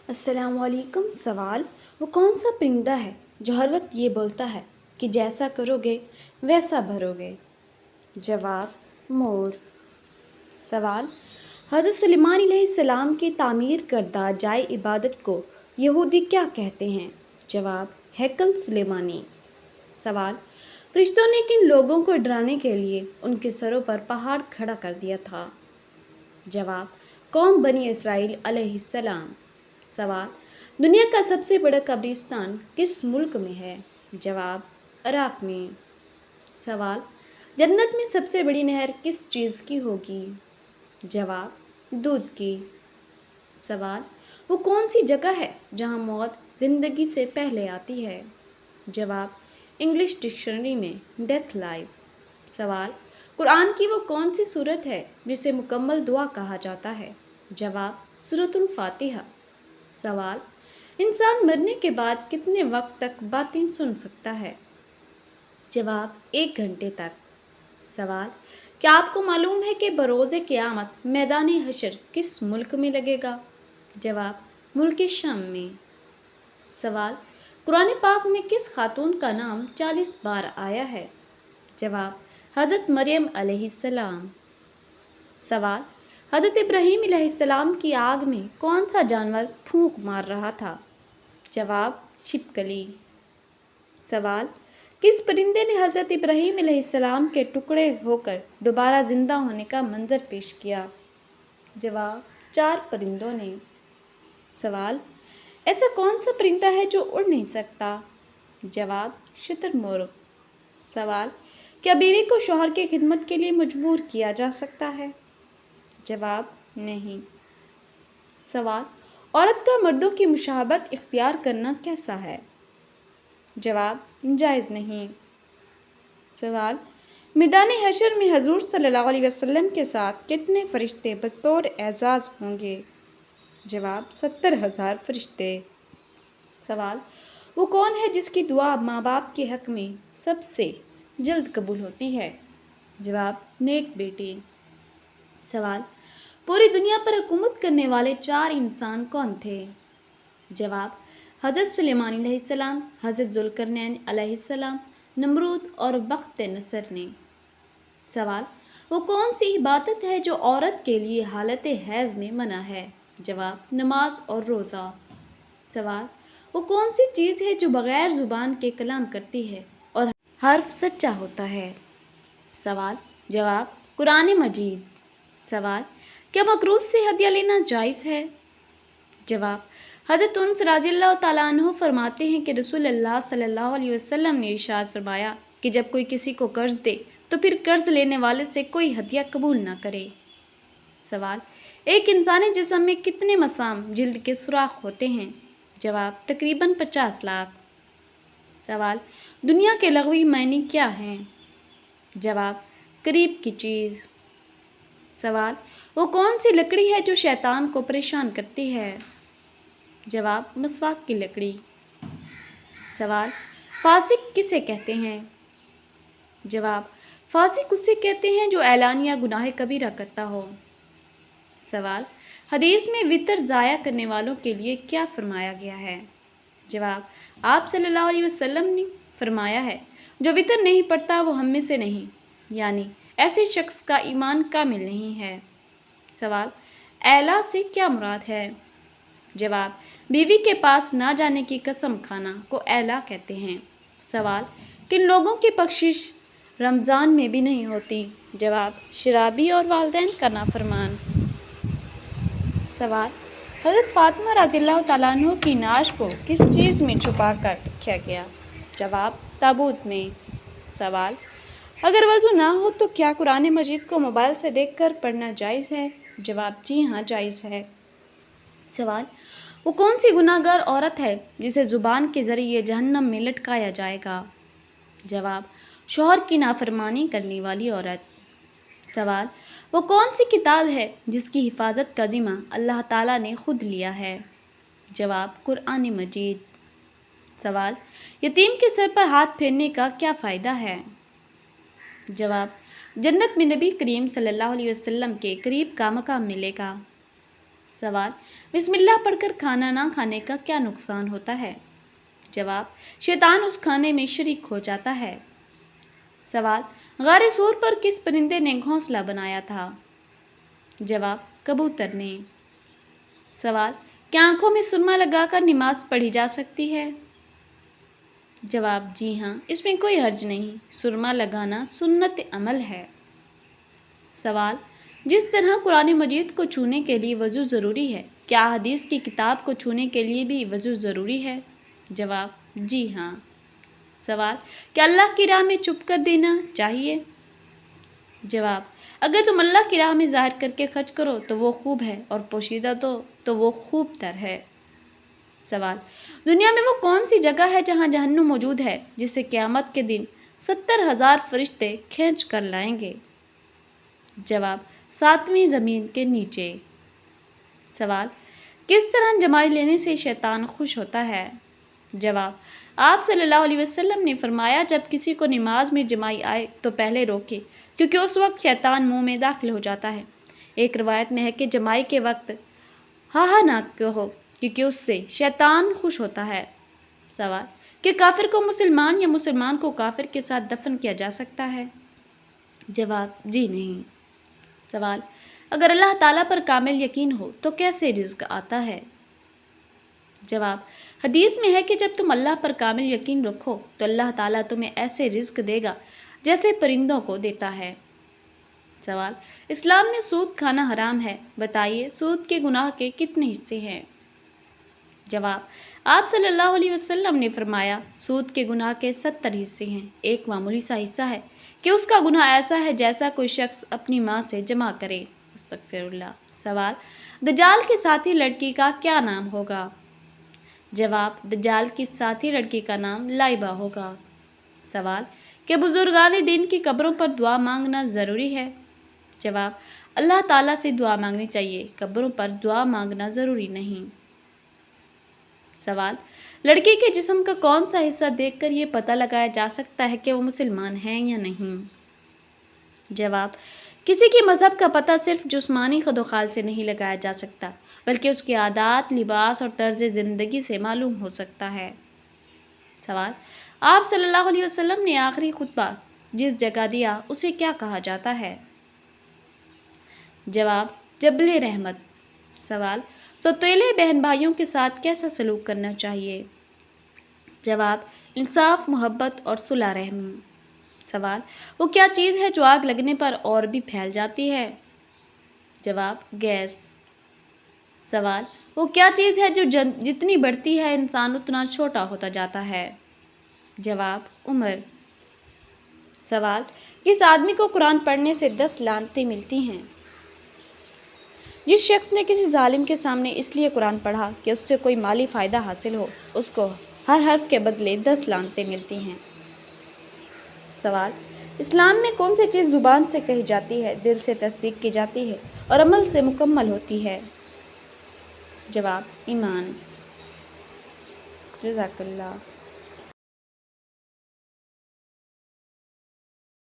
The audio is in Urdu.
السلام علیکم۔ سوال: وہ کون سا پرندہ ہے جو ہر وقت یہ بولتا ہے کہ جیسا کرو گے ویسا بھرو گے؟ جواب: مور۔ سوال: حضرت سلیمان علیہ السلام کی تعمیر کردہ جائے عبادت کو یہودی کیا کہتے ہیں؟ جواب: ہیکل سلیمانی۔ سوال: فرشتوں نے کن لوگوں کو ڈرانے کے لیے ان کے سروں پر پہاڑ کھڑا کر دیا تھا؟ جواب: قوم بنی اسرائیل علیہ السلام۔ سوال: دنیا کا سب سے بڑا قبرستان کس ملک میں ہے؟ جواب: عراق میں۔ سوال: جنت میں سب سے بڑی نہر کس چیز کی ہوگی؟ جواب: دودھ کی۔ سوال: وہ کون سی جگہ ہے جہاں موت زندگی سے پہلے آتی ہے؟ جواب: انگلش ڈکشنری میں ڈیتھ لائف۔ سوال: قرآن کی وہ کون سی سورت ہے جسے مکمل دعا کہا جاتا ہے؟ جواب: سورۃ الفاتحہ۔ سوال: انسان مرنے کے بعد کتنے وقت تک باتیں سن سکتا ہے؟ جواب: 1 گھنٹے تک۔ سوال: کیا آپ کو معلوم ہے کہ بروز قیامت میدان حشر کس ملک میں لگے گا؟ جواب: ملک شام میں۔ سوال: قرآن پاک میں کس خاتون کا نام 40 بار آیا ہے؟ جواب: حضرت مریم علیہ السلام۔ سوال: حضرت ابراہیم علیہ السلام کی آگ میں کون سا جانور پھونک مار رہا تھا؟ جواب: چھپکلی۔ سوال: کس پرندے نے حضرت ابراہیم علیہ السلام کے ٹکڑے ہو کر دوبارہ زندہ ہونے کا منظر پیش کیا؟ جواب: 4 پرندوں نے۔ سوال: ایسا کون سا پرندہ ہے جو اڑ نہیں سکتا؟ جواب: شتر مرغ۔ سوال: کیا بیوی کو شوہر کی خدمت کے لیے مجبور کیا جا سکتا ہے؟ جواب: نہیں۔ سوال: عورت کا مردوں کی مشابہت اختیار کرنا کیسا ہے؟ جواب: جائز نہیں۔ سوال: میدان حشر میں حضور صلی اللہ علیہ وسلم کے ساتھ کتنے فرشتے بطور اعزاز ہوں گے؟ جواب: 70,000 فرشتے۔ سوال: وہ کون ہے جس کی دعا ماں باپ کے حق میں سب سے جلد قبول ہوتی ہے؟ جواب: نیک بیٹی۔ سوال: پوری دنیا پر حکومت کرنے والے 4 انسان کون تھے؟ جواب: حضرت سلیمان علیہ السلام، حضرت ذوالقرنین علیہ السلام، نمرود اور بخت نصر نے۔ سوال: وہ کون سی عبادت ہے جو عورت کے لیے حالت حیض میں منع ہے؟ جواب: نماز اور روزہ۔ سوال: وہ کون سی چیز ہے جو بغیر زبان کے کلام کرتی ہے اور حرف سچا ہوتا ہے؟ سوال: جواب: قرآن مجید۔ سوال: کیا مکروہ سے ہدیہ لینا جائز ہے؟ جواب: حضرت انس رضی اللہ تعالیٰ عنہ فرماتے ہیں کہ رسول اللہ صلی اللہ علیہ وسلم نے ارشاد فرمایا کہ جب کوئی کسی کو قرض دے تو پھر قرض لینے والے سے کوئی ہدیہ قبول نہ کرے۔ سوال: ایک انسانی جسم میں کتنے مسام جلد کے سوراخ ہوتے ہیں؟ جواب: تقریباً 50 لاکھ۔ سوال: دنیا کے لغوی معنی کیا ہیں؟ جواب: قریب کی چیز۔ سوال: وہ کون سی لکڑی ہے جو شیطان کو پریشان کرتی ہے؟ جواب: مسواک کی لکڑی۔ سوال: فاسق کسے کہتے ہیں؟ جواب: فاسق اسے کہتے ہیں جو اعلانیہ گناہ کبیرہ کرتا ہو۔ سوال: حدیث میں وتر ضائع کرنے والوں کے لیے کیا فرمایا گیا ہے؟ جواب: آپ صلی اللہ علیہ وسلم نے فرمایا ہے جو وتر نہیں پڑھتا وہ ہم میں سے نہیں، یعنی ایسے شخص کا ایمان کامل نہیں ہے۔ سوال: اعلیٰ سے کیا مراد ہے؟ جواب: بیوی کے پاس نہ جانے کی قسم کھانا کو اعلیٰ کہتے ہیں۔ سوال: کن لوگوں کی بخشش رمضان میں بھی نہیں ہوتی؟ جواب: شرابی اور والدین کا نافرمان۔ سوال: حضرت فاطمہ رضی اللہ تعالیٰ عنہ کی نعش کو کس چیز میں چھپا کر رکھا گیا؟ جواب: تابوت میں۔ سوال: اگر وضو نہ ہو تو کیا قرآن مجید کو موبائل سے دیکھ کر پڑھنا جائز ہے؟ جواب: جی ہاں، جائز ہے۔ سوال: وہ کون سی گناہ گار عورت ہے جسے زبان کے ذریعے جہنم میں لٹکایا جائے گا؟ جواب: شوہر کی نافرمانی کرنے والی عورت۔ سوال: وہ کون سی کتاب ہے جس کی حفاظت کا ذمہ اللہ تعالیٰ نے خود لیا ہے؟ جواب: قرآن مجید۔ سوال: یتیم کے سر پر ہاتھ پھیرنے کا کیا فائدہ ہے؟ جواب: جنت میں نبی کریم صلی اللہ علیہ وسلم کے قریب کا مقام ملے گا۔ سوال، بسم اللہ پڑھ کر کھانا نہ کھانے کا کیا نقصان ہوتا ہے؟ جواب، شیطان اس کھانے میں شریک ہو جاتا ہے۔ سوال، غار صور پر کس پرندے نے گھونسلہ بنایا تھا؟ جواب، کبوتر نے۔ سوال، کیا آنکھوں میں سرما لگا کر نماز پڑھی جا سکتی ہے؟ جواب، جی ہاں، اس میں کوئی حرج نہیں، سرما لگانا سنت عمل ہے۔ سوال، جس طرح قرآن مجید کو چھونے کے لیے وضو ضروری ہے، کیا حدیث کی کتاب کو چھونے کے لیے بھی وضو ضروری ہے؟ جواب، جی ہاں۔ سوال، کیا اللہ کی راہ میں چھپ کر دینا چاہیے؟ جواب، اگر تم اللہ کی راہ میں ظاہر کر کے خرچ کرو تو وہ خوب ہے، اور پوشیدہ تو وہ خوب تر ہے۔ سوال، دنیا میں وہ کون سی جگہ ہے جہاں جہنم موجود ہے، جسے قیامت کے دن 70,000 فرشتے کھینچ کر لائیں گے؟ جواب، 7ویں زمین کے نیچے۔ سوال، کس طرح جمائی لینے سے شیطان خوش ہوتا ہے؟ جواب، آپ صلی اللہ علیہ وسلم نے فرمایا، جب کسی کو نماز میں جمائی آئے تو پہلے روکے، کیونکہ اس وقت شیطان منہ میں داخل ہو جاتا ہے۔ ایک روایت میں ہے کہ جمائی کے وقت ہاں نہ کہو، کیونکہ اس سے شیطان خوش ہوتا ہے۔ سوال، کہ کافر کو مسلمان یا مسلمان کو کافر کے ساتھ دفن کیا جا سکتا ہے؟ جواب، جی نہیں۔ سوال، اگر اللہ تعالیٰ پر کامل یقین ہو تو کیسے رزق آتا ہے؟ جواب، حدیث میں ہے کہ جب تم اللہ پر کامل یقین رکھو تو اللہ تعالیٰ تمہیں ایسے رزق دے گا جیسے پرندوں کو دیتا ہے۔ سوال، اسلام میں سود کھانا حرام ہے، بتائیے سود کے گناہ کے کتنے حصے ہیں؟ جواب، آپ صلی اللہ علیہ وسلم نے فرمایا، سود کے گناہ کے 70 حصے ہیں، ایک معمولی سا حصہ ہے کہ اس کا گناہ ایسا ہے جیسا کوئی شخص اپنی ماں سے جمع کرے۔ استغفر اللہ۔ سوال، دجال کی ساتھی لڑکی کا کیا نام ہوگا؟ جواب، دجال کی ساتھی لڑکی کا نام لائبہ ہوگا۔ سوال، کہ بزرگان دین کی قبروں پر دعا مانگنا ضروری ہے؟ جواب، اللہ تعالیٰ سے دعا مانگنی چاہیے، قبروں پر دعا مانگنا ضروری نہیں۔ سوال، لڑکی کے جسم کا کون سا حصہ دیکھ کر یہ پتہ لگایا جا سکتا ہے کہ وہ مسلمان ہیں یا نہیں؟ جواب، کسی کی مذہب کا پتہ صرف جسمانی خد و خال سے نہیں لگایا جا سکتا، بلکہ اس کے عادات، لباس اور طرز زندگی سے معلوم ہو سکتا ہے۔ سوال، آپ صلی اللہ علیہ وسلم نے آخری خطبہ جس جگہ دیا اسے کیا کہا جاتا ہے؟ جواب، جبل رحمت۔ سوال، سوتیلے بہن بھائیوں کے ساتھ کیسا سلوک کرنا چاہیے؟ جواب، انصاف، محبت اور صلح رحمی۔ سوال، وہ کیا چیز ہے جو آگ لگنے پر اور بھی پھیل جاتی ہے؟ جواب، گیس۔ سوال، وہ کیا چیز ہے جو جتنی بڑھتی ہے انسان اتنا چھوٹا ہوتا جاتا ہے؟ جواب، عمر۔ سوال، کس آدمی کو قرآن پڑھنے سے 10 لعنتیں ملتی ہیں؟ جس شخص نے کسی ظالم کے سامنے اس لیے قرآن پڑھا کہ اس سے کوئی مالی فائدہ حاصل ہو، اس کو ہر حرف کے بدلے 10 لعنتیں ملتی ہیں۔ سوال، اسلام میں کون سی چیز زبان سے کہی جاتی ہے، دل سے تصدیق کی جاتی ہے اور عمل سے مکمل ہوتی ہے؟ جواب، ایمان۔ جزاک اللہ۔